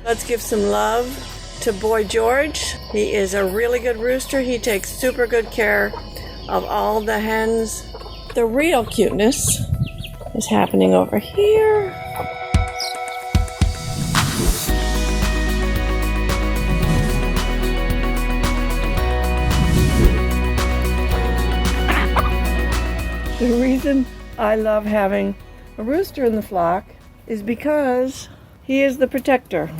Let's give some love to Boy George. He is a really good rooster. He takes super good care of all the hens. The real cuteness is happening over here. The reason I love having a rooster in the flock is because he is the protector.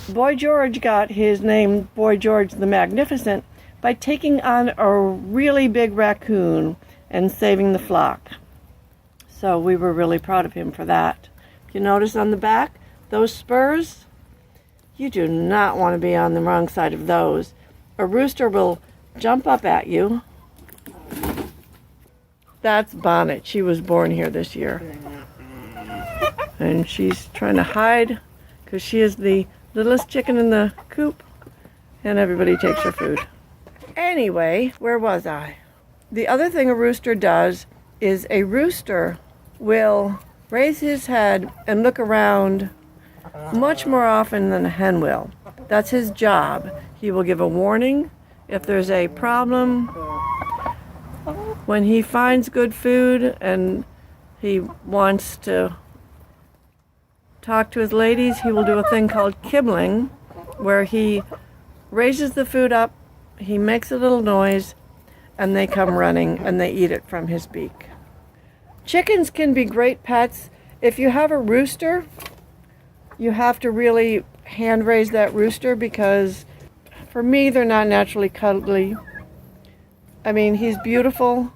Boy George got his name Boy George the Magnificent by taking on a really big raccoon and saving the flock. So we were really proud of him for that. If you notice on the back, those spurs, you do not want to be on the wrong side of those. A rooster will jump up at you. That's Bonnet. She was born here this year. And she's trying to hide because she is the littlest chicken in the coop and everybody takes her food. Anyway, where was I? The other thing a rooster does is a rooster will raise his head and look around much more often than a hen will. That's his job. He will give a warning if there's a problem. When he finds good food and he wants to talk to his ladies, he will do a thing called kibbling, where he raises the food up, he makes a little noise, and they come running and they eat it from his beak. Chickens can be great pets. If you have a rooster, you have to really hand raise that rooster because for me, they're not naturally cuddly. I mean, he's beautiful,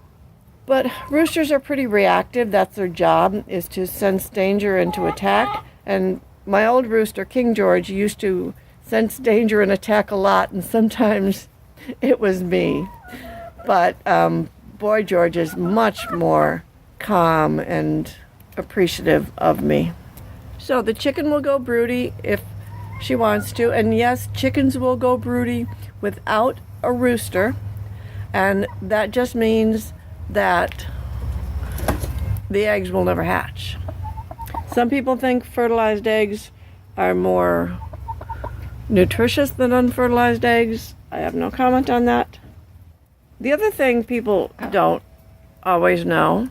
but roosters are pretty reactive. That's their job, is to sense danger and to attack. And my old rooster, King George, used to sense danger and attack a lot, and sometimes it was me. But Boy George is much more calm and appreciative of me. So the chicken will go broody if she wants to. And yes, chickens will go broody without a rooster. And that just means that the eggs will never hatch. Some people think fertilized eggs are more nutritious than unfertilized eggs. I have no comment on that. The other thing people don't always know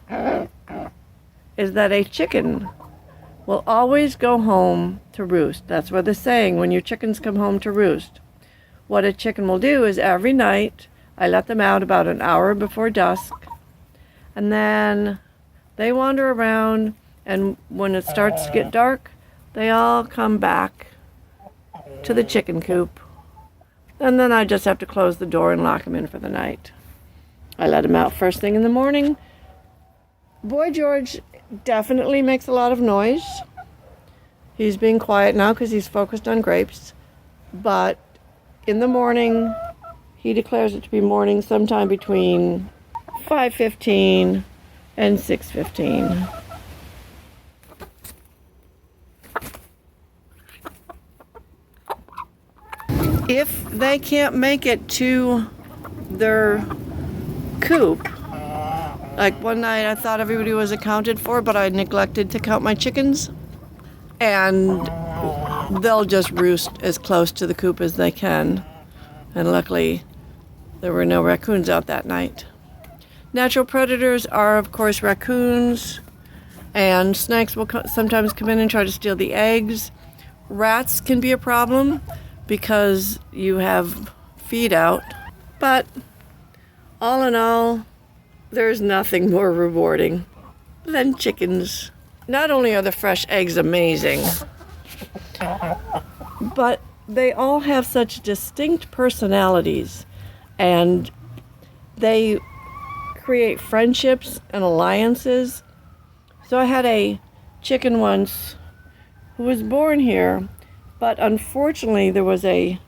is that a chicken will always go home to roost. That's what they're saying, when your chickens come home to roost. What a chicken will do is every night, I let them out about an hour before dusk, and then they wander around, and when it starts to get dark, they all come back to the chicken coop. And then I just have to close the door and lock them in for the night. I let them out first thing in the morning. Boy George definitely makes a lot of noise. He's being quiet now because he's focused on grapes. But in the morning, he declares it to be morning sometime between 5:15 and 6:15. If they can't make it to their coop, like one night I thought everybody was accounted for, but I neglected to count my chickens, and they'll just roost as close to the coop as they can. And luckily, there were no raccoons out that night. Natural predators are, of course, raccoons, and snakes will sometimes come in and try to steal the eggs. Rats can be a problem because you have feed out. But all in all, there's nothing more rewarding than chickens. Not only are the fresh eggs amazing, but they all have such distinct personalities, and they create friendships and alliances. So I had a chicken once who was born here, but unfortunately there was a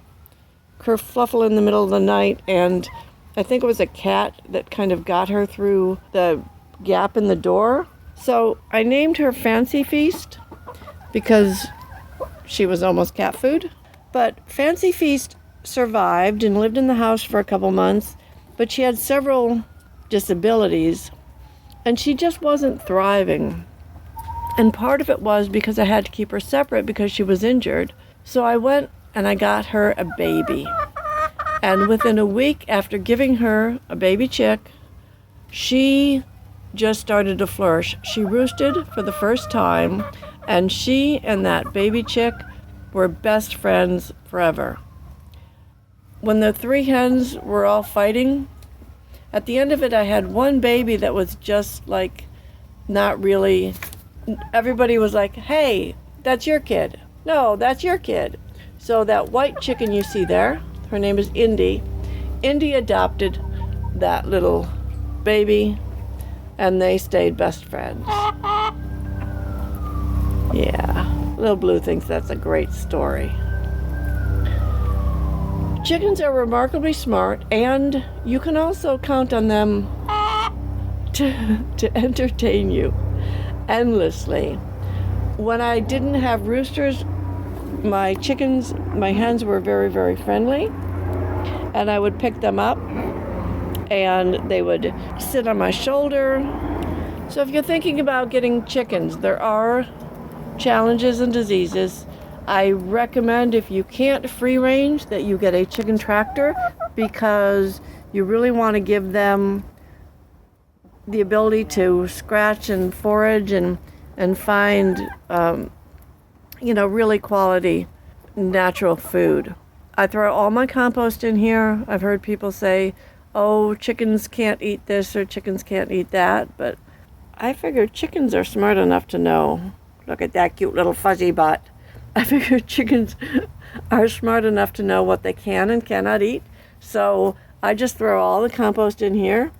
kerfluffle in the middle of the night, and I think it was a cat that kind of got her through the gap in the door. So I named her Fancy Feast because she was almost cat food. But Fancy Feast survived and lived in the house for a couple months, but she had several disabilities, and she just wasn't thriving. And part of it was because I had to keep her separate because she was injured. So I went and I got her a baby. And within a week after giving her a baby chick, she just started to flourish. She roosted for the first time, and she and that baby chick were best friends forever. When the 3 hens were all fighting, at the end of it I had one baby that was just like not really, everybody was like, hey, that's your kid. No, that's your kid. So that white chicken you see there, her name is Indy. Indy adopted that little baby, and they stayed best friends. Yeah, Little Blue thinks that's a great story. Chickens are remarkably smart, and you can also count on them to entertain you endlessly. When I didn't have roosters, my hens were very, very friendly, and I would pick them up and they would sit on my shoulder. So if you're thinking about getting chickens, there are challenges and diseases. I recommend, if you can't free range, that you get a chicken tractor, because you really want to give them the ability to scratch and forage and find really quality natural food. I throw all my compost in here. I've heard people say, oh, chickens can't eat this or chickens can't eat that, but I figure chickens are smart enough to know. Look at that cute little fuzzy butt. I figure chickens are smart enough to know what they can and cannot eat. So I just throw all the compost in here,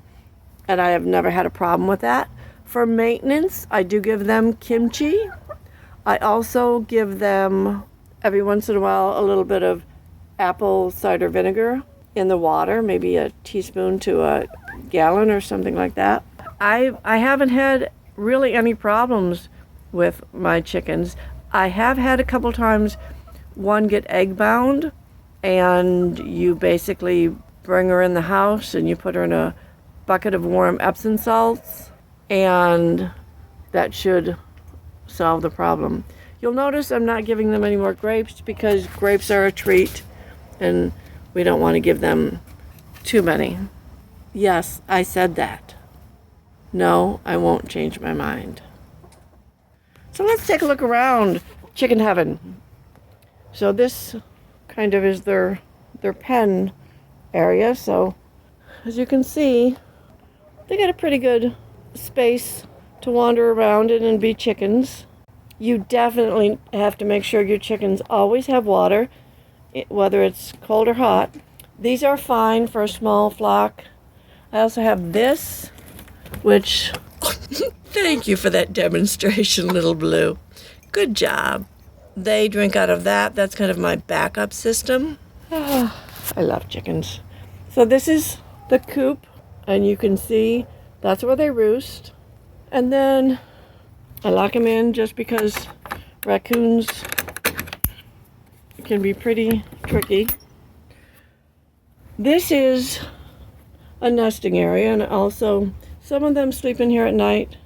and I have never had a problem with that. For maintenance, I do give them kimchi. I also give them, every once in a while, a little bit of apple cider vinegar in the water, maybe a teaspoon to a gallon or something like that. I haven't had really any problems with my chickens. I have had a couple times one get egg bound, and you basically bring her in the house and you put her in a bucket of warm Epsom salts, and that should solve the problem. You'll notice I'm not giving them any more grapes, because grapes are a treat and we don't want to give them too many. Yes, I said that. No, I won't change my mind. So let's take a look around chicken heaven. So this kind of is their pen area. So as you can see, they got a pretty good space to wander around in and be chickens. You definitely have to make sure your chickens always have water, whether it's cold or hot. These are fine for a small flock. I also have this, which thank you for that demonstration, Little Blue. Good job. They drink out of that. That's kind of my backup system. I love chickens. So this is the coop, and you can see that's where they roost. And then I lock them in just because raccoons can be pretty tricky. This is a nesting area, and also some of them sleep in here at night.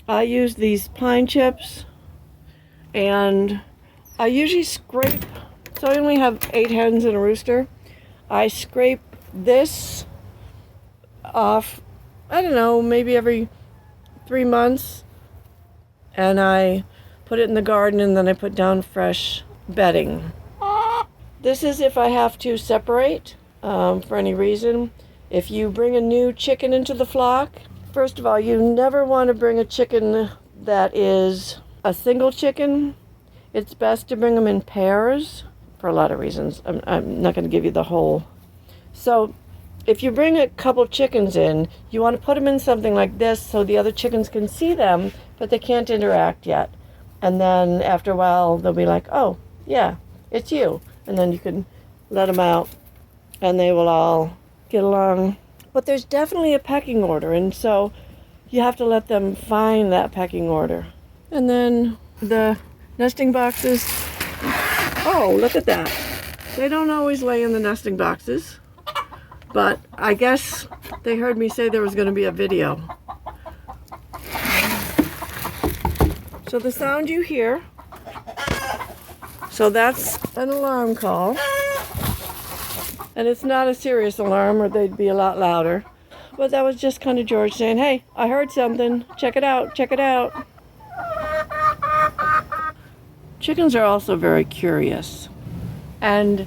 I use these pine chips, and I usually scrape, so I only have 8 hens and a rooster. I scrape this off, I don't know, maybe every 3 months, and I put it in the garden, and then I put down fresh bedding. This is if I have to separate for any reason. If you bring a new chicken into the flock, first of all, you never want to bring a chicken that is a single chicken. It's best to bring them in pairs for a lot of reasons. I'm not going to give you the whole. So if you bring a couple chickens in, you want to put them in something like this so the other chickens can see them, but they can't interact yet. And then after a while, they'll be like, oh, yeah, it's you. And then you can let them out, and they will all get along. But there's definitely a pecking order, and so you have to let them find that pecking order. And then the nesting boxes, oh, look at that. They don't always lay in the nesting boxes, but I guess they heard me say there was going to be a video. So the sound you hear, so that's an alarm call. And it's not a serious alarm or they'd be a lot louder. But that was just kind of George saying, hey, I heard something. Check it out, check it out. Chickens are also very curious. And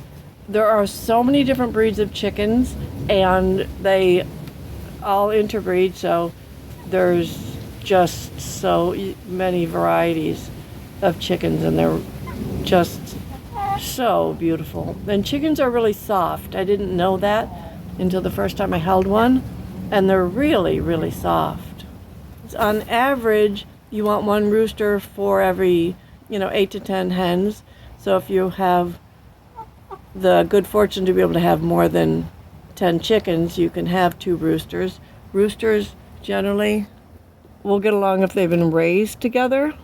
there are so many different breeds of chickens and they all interbreed, so there's just so many varieties of chickens and they're just so beautiful. And chickens are really soft. I didn't know that until the first time I held one. And they're really, really soft. On average, you want one rooster for every, 8 to 10 hens. So if you have the good fortune to be able to have more than 10 chickens, you can have 2 roosters. Roosters generally will get along if they've been raised together.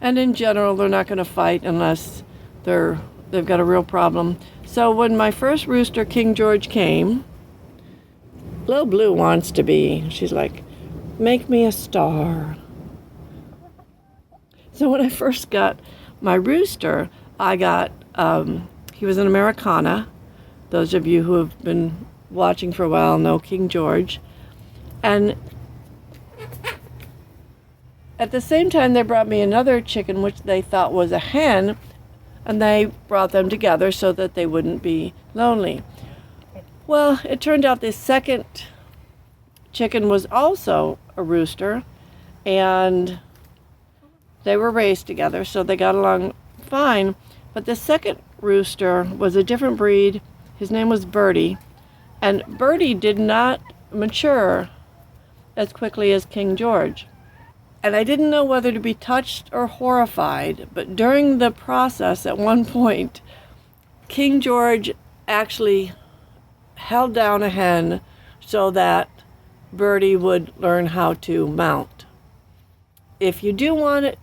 And in general, they're not going to fight unless they've got a real problem. So when my first rooster, King George, came, Little Blue wants to be. She's like, make me a star. So when I first got my rooster, I got, he was an Americana. Those of you who have been watching for a while know King George. And at the same time, they brought me another chicken, which they thought was a hen, and they brought them together so that they wouldn't be lonely. Well, it turned out this second chicken was also a rooster, and they were raised together, so they got along fine. But the second rooster was a different breed. His name was Birdie, and Birdie did not mature as quickly as King George. And I didn't know whether to be touched or horrified, but during the process, at one point, King George actually held down a hen so that Birdie would learn how to mount. If you do want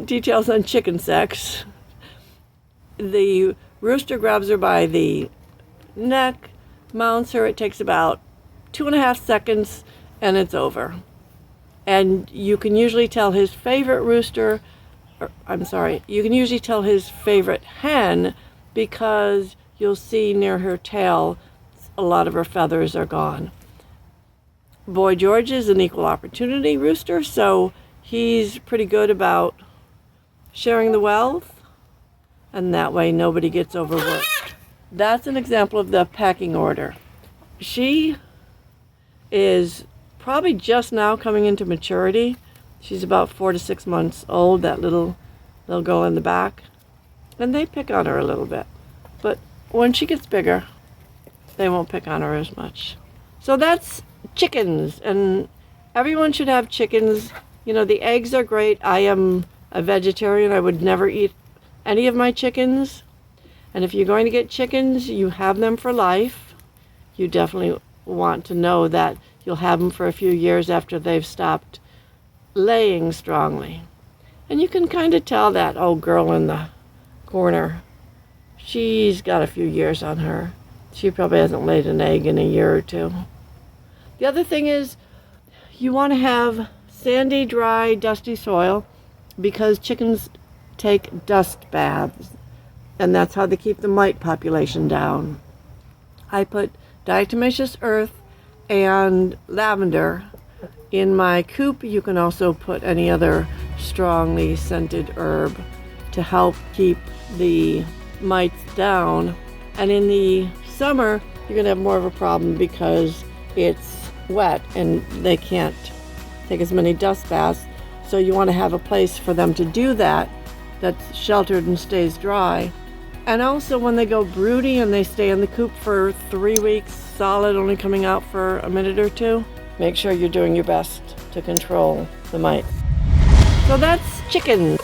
details on chicken sex, the rooster grabs her by the neck, mounts her. It takes about 2.5 seconds and it's over. And you can usually tell his favorite you can usually tell his favorite hen because you'll see near her tail a lot of her feathers are gone. Boy George is an equal opportunity rooster, so he's pretty good about sharing the wealth, and that way nobody gets overworked. That's an example of the pecking order. She is probably just now coming into maturity. She's about 4 to 6 months old, that little girl in the back. And they pick on her a little bit. But when she gets bigger, they won't pick on her as much. So that's chickens, and everyone should have chickens. The eggs are great. I am a vegetarian. I would never eat any of my chickens. And if you're going to get chickens, you have them for life. You definitely want to know that you'll have them for a few years after they've stopped laying strongly. And you can kind of tell that old girl in the corner. She's got a few years on her. She probably hasn't laid an egg in a year or 2. The other thing is you want to have sandy, dry, dusty soil because chickens take dust baths, and that's how they keep the mite population down. I put diatomaceous earth and lavender in my coop. You can also put any other strongly scented herb to help keep the mites down. And in the summer, you're going to have more of a problem because it's wet and they can't take as many dust baths. So you want to have a place for them to do that that's sheltered and stays dry. And also when they go broody and they stay in the coop for 3 weeks solid, only coming out for a minute or 2, make sure you're doing your best to control the mite. So that's chickens.